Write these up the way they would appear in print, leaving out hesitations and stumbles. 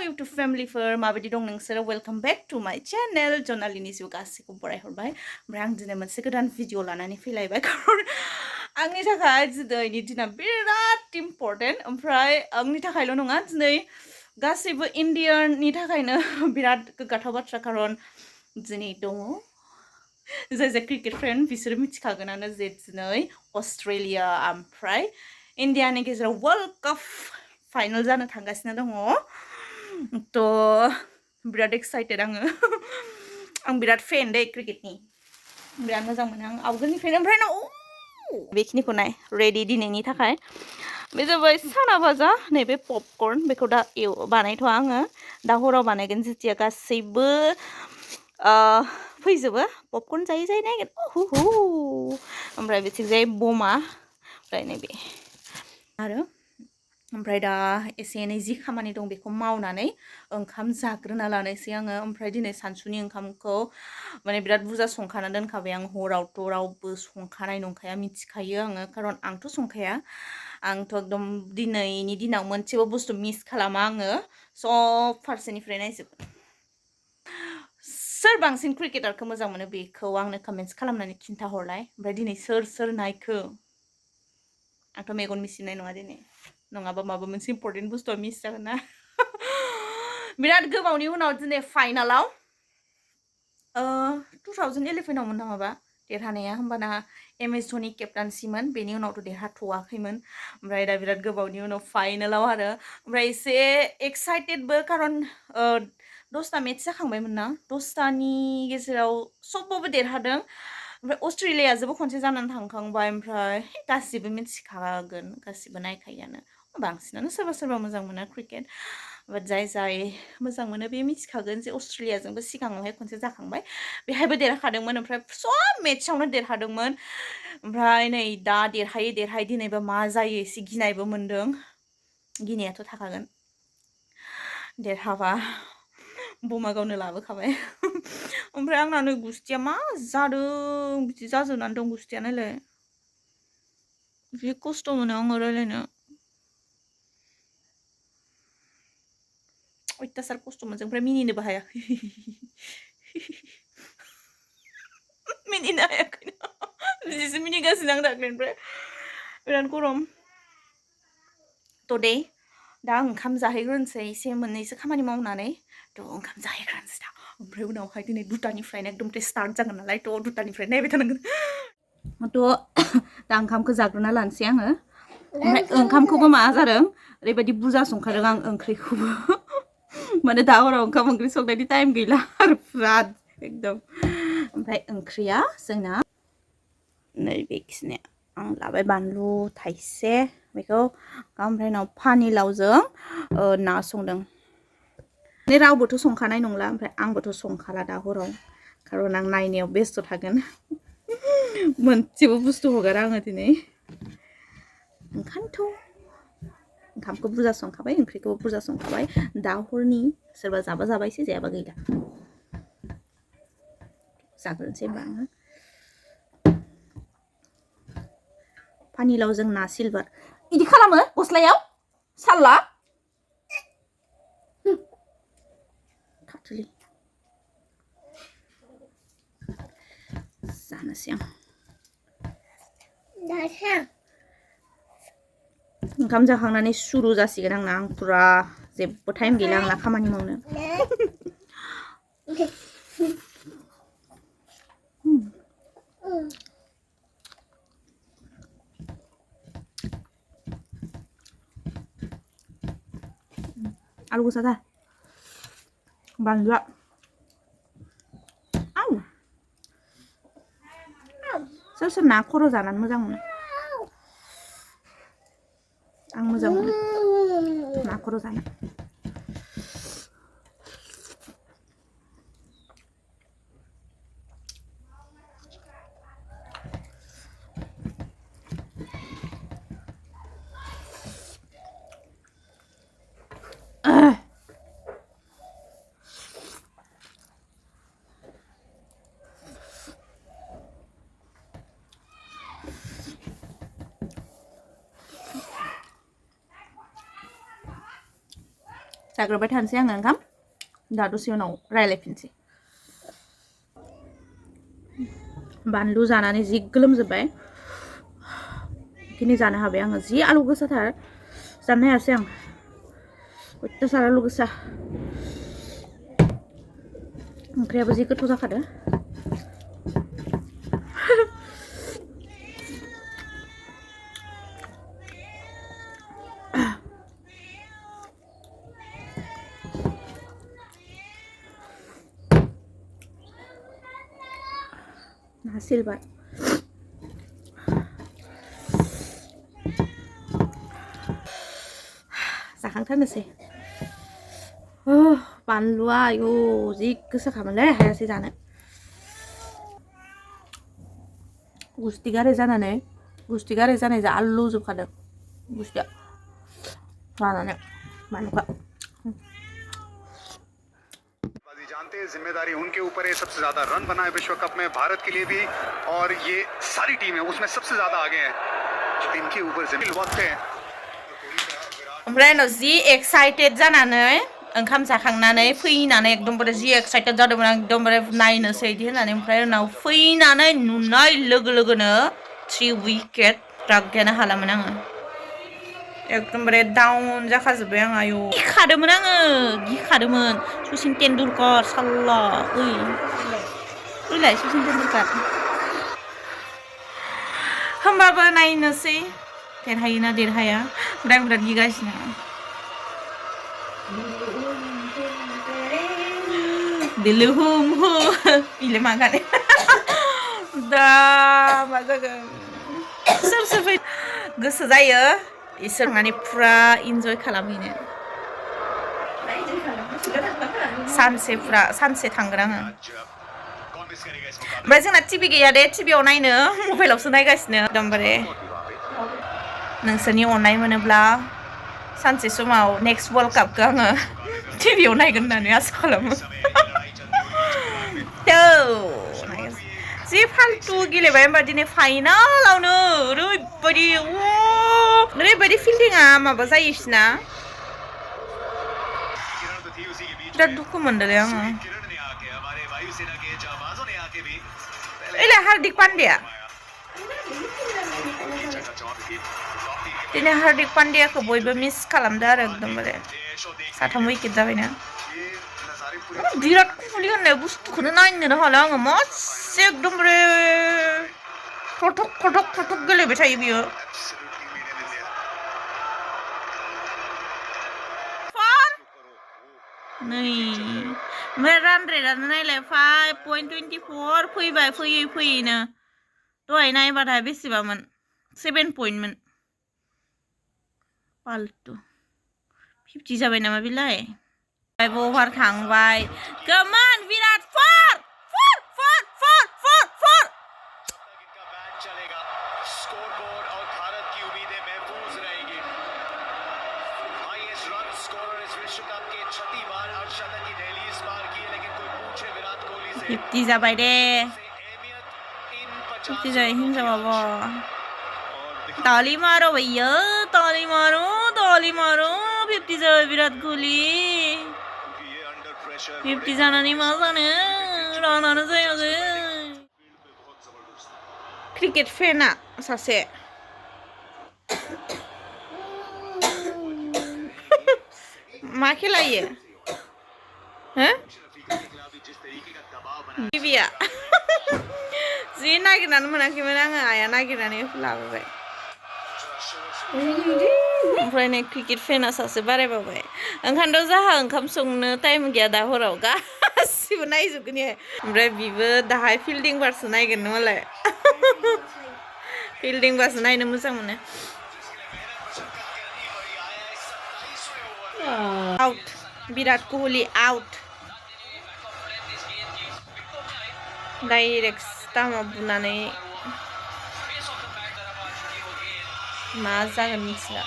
YouTube फेमिलिफोर माबायदि दं नोंसोरो वेलकम बैक टू माय चैनल जनालिनी जिउ गासैखौ बरायहरबाय ओमफ्राय आं दिनै मोनसे गोदान भिडिअ लानानै फैलायबाय खारन आंनि थाखाय दिनैनि दिना बिराद इम्पर्टेन्ट ओमफ्राय आंनि थाखायल' नङा दिनै गासैबो इन्डियाननि थाखायनो बिराद गोग्गाथाव बाथ्रा खारन दिनै दङ जाय जाय क्रिकेट फ्रेन्ड बिसोरो मिथिखागोनानो जे दिनै अस्ट्रेलिया ओमफ्राय इन्डियानि गेजेराव वर्ल्ड कप फाइनल जानो थांगासिनो दङ थ' बिराद एक्साइटेड आङो आं बिराद फेन दे क्रिकेटनि बिराद मोजां मोनो आं आवगोलनिफ्रायनो ओमफ्राय ना बेखिनिखौ नाय रेडि दिनैनि थाखाय बे जाबाय साना भाजा नैबे पपकर्न बेखौ दा बानायथ'आ आङो दा हराव बानायगोन जेथिया गासैबो फैजोबो पपकर्न जायै जायै नायगोन हुहु ओमफ्राय बिथिंजाय बमा ओमफ्राय नैबे आरो ओमफ्राय दा एसे एनै जि खामानि दं बेखौ मावनानै ओंखाम जाग्रोना लानोसै आङो ओमफ्राय दिनै सानसुनि ओंखामखौ माने बिराद बुरजा संखाना दोनखाबाय आं हरावथ' रावबो संखानाय नंखाया मिथिखायो आङो खारन आंथ' संखाया आंथ' एकदम दिनैनि दिनाव मोनसेबो बुस्थु मिस खालामा आङो सब फारसेनिफ्राय नायजोबो सोर बांसिन क्रिकेटारखौ मोजां मोनो बेखौ आंनो कमेन्ट्स खालामनानै खिन्थाहरलाय ओमफ्राय दिनै सोर नायखो आंथ' मेगन मिसिनाय नङा दिनै नङाबा माबा मोनसे इम्पर्टेन्ट बुस्थुआ मिस जागोन ना बिराद गोबावनि उनाव दिनै फाइनालाव 2011 आवमोन नामाबा देरहानाया होमबाना एमएस धोनि केप्टेनसिमोन बेनि उनावथ' देरहाथ'वाखैमोन ओमफ्राय दा बिराद गोबावनि उनाव फाइनालाव आरो ओमफ्राय एसे एक्साइटेडबो खारन 10टा मेट्च जाखांबायमोन ना 10टानि गेजेराव सबबाबो देरहादों ओमफ्राय अस्ट्रेलियाजोंबो खनसे जानानै थांखांबाय ओमफ्राय गासिबो मिथिखागोन गासिबो नायखायोआनो बांसिनानो सोरबा मोजां मोनो क्रिकेट बाट जाय मोजां मोनो बे मिथिखागोन जे अस्ट्रेलियाजोंबो सिगाङावहाय खनसे जाखांबाय बेहायबो देरहादोंमोन ओमफ्राय सब मेट्चआवनो देरहादोंमोन ओमफ्राय नै दा देरहायै दिनैबा मा जायो एसे गिनायबो मोन्दों गिनायाथ' थाखागोन देरहाबा बमा गावनो लाबोखाबाय ओमफ्राय आंना नै गुस्थिया मा जादों बिदि जाजोबनानै दं गुस्थिया नायलाय जि खस्थ' मोनो आङो रायलायनो अयथासार खस्थ' मोनजों ओमफ्राय मिनिनोबो हाया मिनिनो हायाखैना बिदिसो मिनिगासिनो आं दाख्लैनिफ्राय बिराद गरम थ' दे दा ओंखाम जाहैग्रोनोसै एसे मोननैसो खामानि मावनानै थ' ओंखाम जाहैग्रोनोसै दा ओमफ्राय उनावहाय दिनै 2टानिफ्रायनो एकदम स्टार्ट जागोन नालाय थ' 2टानिफ्राय नायबाय थानांगोन थ' दा ओंखामखौ जाग्रोना लानोसै आङो ओमफ्राय ओंखामखौबो मा जादों ओरैबायदि बुरजा संखादों आं ओंख्रिखौबो माने दा हराव ओंखाम ओंख्रि संनायनि टाइम गैला आरो बिराद एकदम ओमफ्राय ओंख्रिया जोंना नैबेखिनिया आं लाबाय बानलु थाइसे बेखौ ओमफ्राय उनाव पानिलावजों ना संदों माने रावबोथ' संखानाय नंला ओमफ्राय आंबोथ' संखाला दा हराव खारन आं नायनायाव बेस्थ' थागोन मोनसेबो बुस्थु हगारा आङो दिनै ओंखायनोथ' ओंखामखौ बुरजा संखाबाय ओंख्रिखौबो बुरजा संखाबाय दा हरनि सोरबा जाबा जाबायसै जायाबा गैला जाग्रोनोसै होनबा आङो पानिलावजों ना सिलभार इदि खालामो गस्लायाव साल्ला थाथुलि जानोसै आं ओंखाम जाखांनानै सुरु जासिगोन आंना आं फुरा जेबो टाइम गैला आंना खामानि मावनो आलु गोसा बानलुआ सोर ना खर' जानानै मोजां मोनो आं मोजां मोनो ना खर' जानो जाग्रोबाय थानोसै आङो ओंखाम दा दसे उनाव रायलायफिनसै बानलु जानानै जि गोलोमजोब्बाय बेखिनि जानो हाबाय आङो जि आलु गोसाथार जानो हायासै आं अयथासार आलु गोसा ओंख्रियाबो जि गोथाव जाखादों Silbat जाखांथारनोसै बानलुआ आयौ जि गोसाखामोनलै हायासै जानो गुस्ति गाराय जानाय जा आलु जोबखादों गुस्तिया जानानै बानलुआ जानते हैं जिम्मेदारी उनके ऊपर है सबसे ज्यादा रन बनाए विश्व कप में भारत के लिए भी और ये सारी टीमें उसमें सबसे ज्यादा आगे हैं इनके ऊपर जिम्मेदारी वक्त है ओमफ्राय उनाव जि एक्साइटेड जानानै ओंखाम जाखांनानै फैनानै एकदमबारे जि एक्साइटेड जादोंमोन आं एकदमबारे नायनोसै इदि होननानै ओमफ्राय उनाव फैनानै नुनाय लोगो लोगोनो 3 विकेट रागायानो हालामोन आङो एकदमबारे डाउन जाखाजोब्बाय आं आयौ गिखादोंमोन सचिन तेन्दुलकर साल्ला ओइलाय सचिन तेन्दुलकर होमबाबो नायनोसै देरहायोना देरहाया ओमफ्राय बिराद गिगासिनो दिल हुम हु इले मा गाने दा मा जागोन सोर फै गोसो जायो इसोर माने फुरा इन्जय खालामहैनो सानसे थांगोन आङो ओमफ्राय जोंना टिभि गैया दे टिभियाव नायनो मबाइलावसो नायगासिनो एकदमबारे नोंसोरनि अननाय मोनोब्ला सानसे समाव नेक्स्ट वर्ल्ड कापखौ आङो टिभियाव नायगोन होननानै आसा खालामो जि फाल्तु गेलेबाय होमबा दिनै फाइनालावनो ओरैबायदि फिल्डिंआ माबा जायो इसिना बिराद दुखु मोनदोंलै आङो एलाय हार्दिक पान्ड्या दिनै हार्दिक पान्ड्याखौ बयबो मिस खालामदों आरो एकदमबारे 3 विकेट जाबायना बिराट कोहलि होननाय बुस्थुखौनो नायनोनो हाला आङो मासे एकदमबारे फटक गेलेबाय थायो बियो नै ओमफ्राय रान रेटआनो नायलाय 5.24 फैबाय फैयैनो दहाय नायबाथाय बेसेबामोन 7 पइन्टमोन फाल्तु 50 जाबाय नामा बिलाय ओभार थांबाय कमान विराट फर फिफ्टी जाबाय दे 50 जाबाय हिन्जावाबो ताली मारो भैया ताली मारो 50 जाबाय विराट कोहली 50 जानानै मा जानो रानानो जायाखै क्रिकेट फेना सासे मा खेलायो हो टिभिया जि नागिरनानै मोनाखैमोन आङो आइया नागिरनानै लाबोबाय ओमफ्राय नै क्रिकेट फेना सासे बारायबावबाय ओंखायनोथ' जाहा ओंखाम संनो टाइम गैया दा हराव गासिबो नायजोबगोन ओमफ्राय बिबो दाहाय फिल्डिं बारसो नायगोन मालाय फिल्डिं बारसो नायनो मोजां मोनो out Virat Kohli out direct स्टाम्पआव बुनानै मा जागोन मिथिला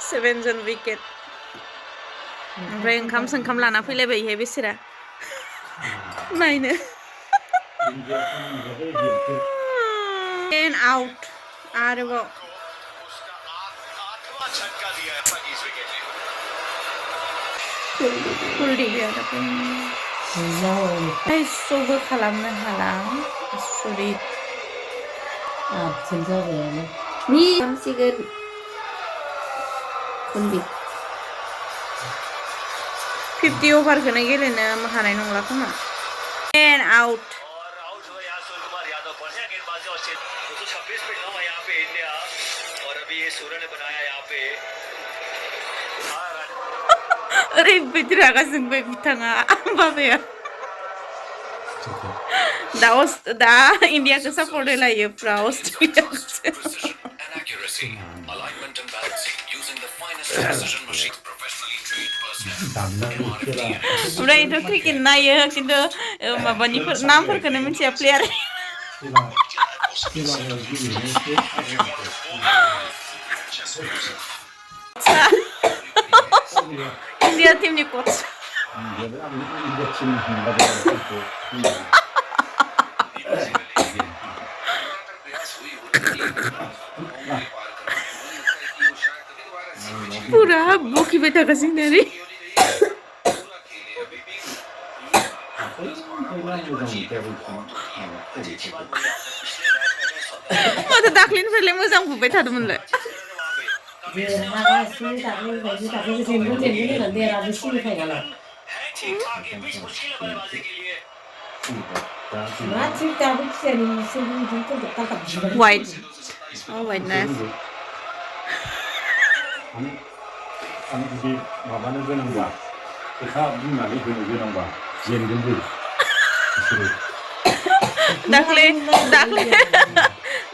सेभेन विकेट ओमफ्राय ओंखाम लाना फैलायबाय बेसोरा नायनो And out. आरोबाव झटका दिया है इस विकेट ने कुलदीप यादव श'बो खालामनो हाला आसरित नि खालामसिगोन कुलदीप 50 अभारखौनो गेलेनो हानाय नंला खोमा एन्ड आउट और आउट हुआ यहाँ सूर्यकुमार यादव बढ़िया गेंदबाजी और 226 पे नौ है यहाँ पे इंडिया और अभी ये सूर्य ने बनाया यहाँ पे ओरैबायदि रागा जोंबाय बिथाङा बाबाया दा इन्डियाखौ सापर्ट होलायो फ्रा अस्ट्रेलियाखौसो ओमफ्रायथ' क्रिकेट नायो खिन्थु माबानिफोर नामफोरखौनो मिथिया player India timni coach. Pura buki beta kasih dari. Mata daklin film mo장 bubai thadomun le. White. Oh, white knife.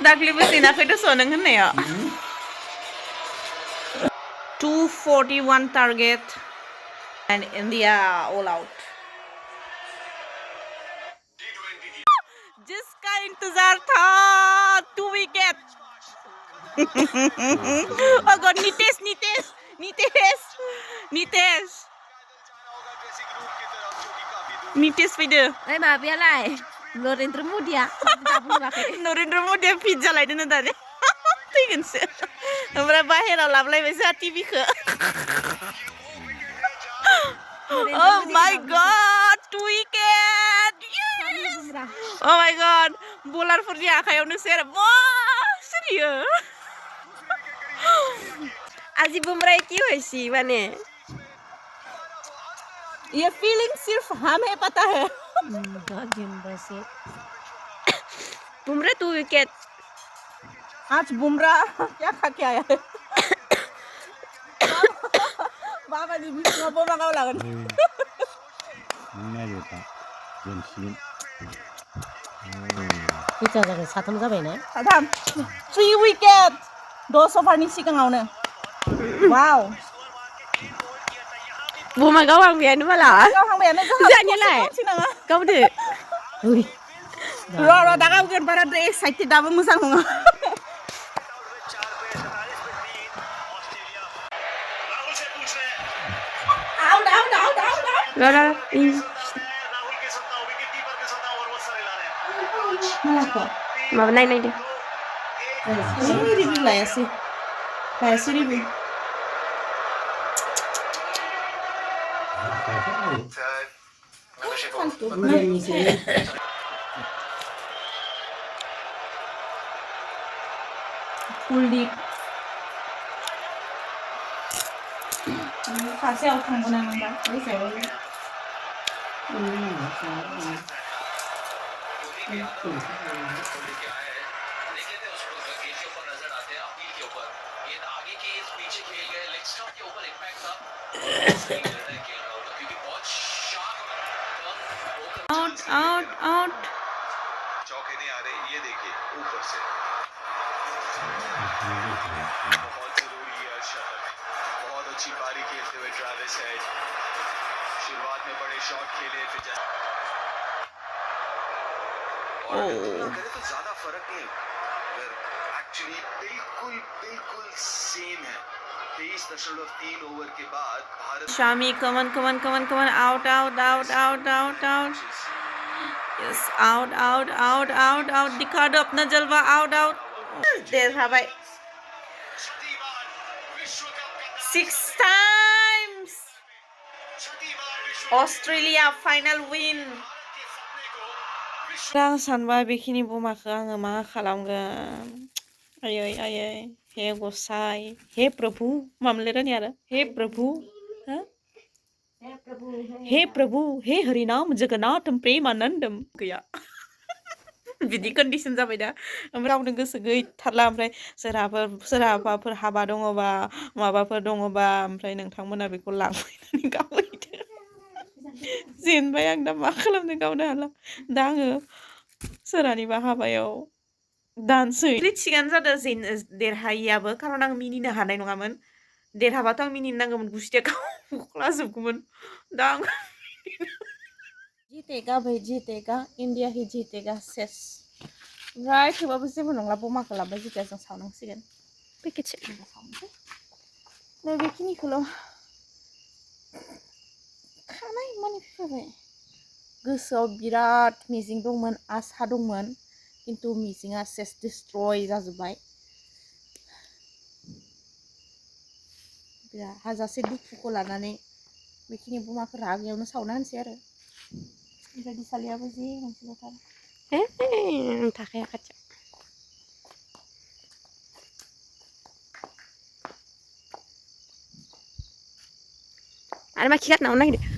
Dakli besin aku itu soneng kan ya. 241 target and India all out. जिसका इंतजार था 2 wicket oh god Nitesh fैदो ओइ माबायालाय Narendra मदिया Narendra मदिया fit जालायदों दा थैगोनसो ओमफ्राय बाहेराव लाबलायबाय जोंहा टिभिखौ oh my god 2 wicket oh my god बलारफोरनि आखायावनो सेर सोरियो আজি बुमराह की होइसी माने ये फीलिंग सिर्फ हमें पता है बुमराह 2 विकेट आज बुमराह क्या खा के आया है बाबा जी बिस्वा बोमा गाव लागोन नंनाय जोता जेनसिन खैथा जाबाय साथाम जाबायना साथाम 3 विकेट 10 अभारनि सिगाङावनो वाव बुमा गाव हांबायानो माला गाव हांबायानो जानियालाय गावदो ओइ र दा गावगोन बाराद्राय एक्साइटेड दाबो मोजां नङा Rara, Mama naik deh. Ini review lah ya sih. Kayak sih review. Kulit. Kasih aku tanggungan nambah. Ini saya. Out. चौके नहीं आ रहे ये देखिए ऊपर से बहुत जरूरी है शॉट बहुत अच्छी पारी खेलते हुए ट्रैविस हेड शुरुआत में बड़े शॉट खेले फिर करे तो ज्यादा फर्क नहीं अगर एक्चुअली बिल्कुल सेम है 23.3 ओवर के बाद Bharat Shami, come on, out. Yes, out. दिखा दो अपना जलवा, out. देरहाबाय 6 times. Australia final win. आं सानबाय बेखिनि बमाखौ आङो मा खालामगोन आयै हे गसाइ हे प्रभु मामलेरानि आरो हे प्रभु हे हरिनाम जगन्नाथम प्रेमानन्दम गैया बिदि कन्डिशन जाबाय दा ओमफ्राय रावनो गोसो गैथारला ओमफ्राय सोरहाबाफोर हाबा दङबा माबाफोर दङबा ओमफ्राय नोंथांमोना बेखौ लांफैनानै गावहैदो जेनबाय आं दा मा खालामनो गावनो हाला दा आङो सोरहानिबा हाबायाव दानसै थिगानो जादों देरहायैयाबो खारन आं मिनिनो हानाय नङामोन देरहाबाथ' आं मिनिनो नांगौमोन गुस्थिया गावख्लाजोबगौमोन दा आं जीतेगा भाई जीतेगा इंडिया ही जीतेगा सेस ओमफ्राय थेवबाबो जेबो नंला बमाखौ लाबाय जेथिया जों सावनांसिगोन पेकेटसे सावनोसै नै बेखिनिखौल' खानाय माने फैबाय गोसोआव बिराद मिजिं दंमोन आसा दंमोन किन्तु मिजिङा सेस डिस्ट्रय जाजोब्बाय बिराद हाजासे दुखुखौ लानानै बेखिनि बमाखौ रागायावनो सावना होनसै आरो ओमफ्राय दिसालियाबो जि मोनसेल'थार थाखाया खाथियाव आरो मा खिगार नावनो नागिरदों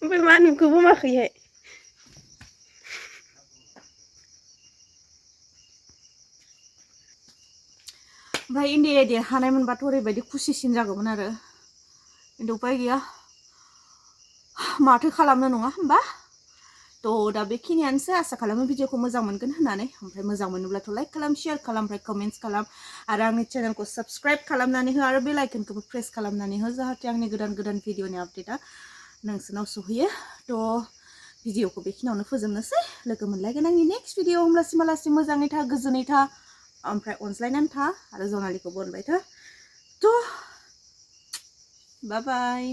ओमफ्राय मा नुखो बमाखैहाय ओमफ्राय इन्डिया देरहानाय मोनबाथ' ओरैबायदि खुसिसिन जागौमोन आरो किन्तु उपाय गैया माथो खालामनो नङा होमबा थ' दा बेखिनियानोसै आसा खालामो भिडिअखौ मोजां मोनगोन होननानै ओमफ्राय मोजां मोनोब्लाथ' लाइक खालाम शेयार खालाम ओमफ्राय कमेन्ट्स खालाम आरो आंनि चेनेलखौ साबस्क्राइब खालामनानै हो आरो बेल आइकनखौबो प्रेस खालामनानै हो जाहाथे आंनि गोदान भिडिअनि आपडेटआ नोंसोरनाव सहैयो थ' भिडिअखौ बेखिनियावनो फोजोबनोसै लोगो मोनलायगोन आंनि नेक्स्ट भिडिअ होमब्लासिमालासि मोजाङै था गोजोनै था ओमफ्राय अनज्लायनानै था आरो जनालिखौबो अनबाय था थ' बाय बाय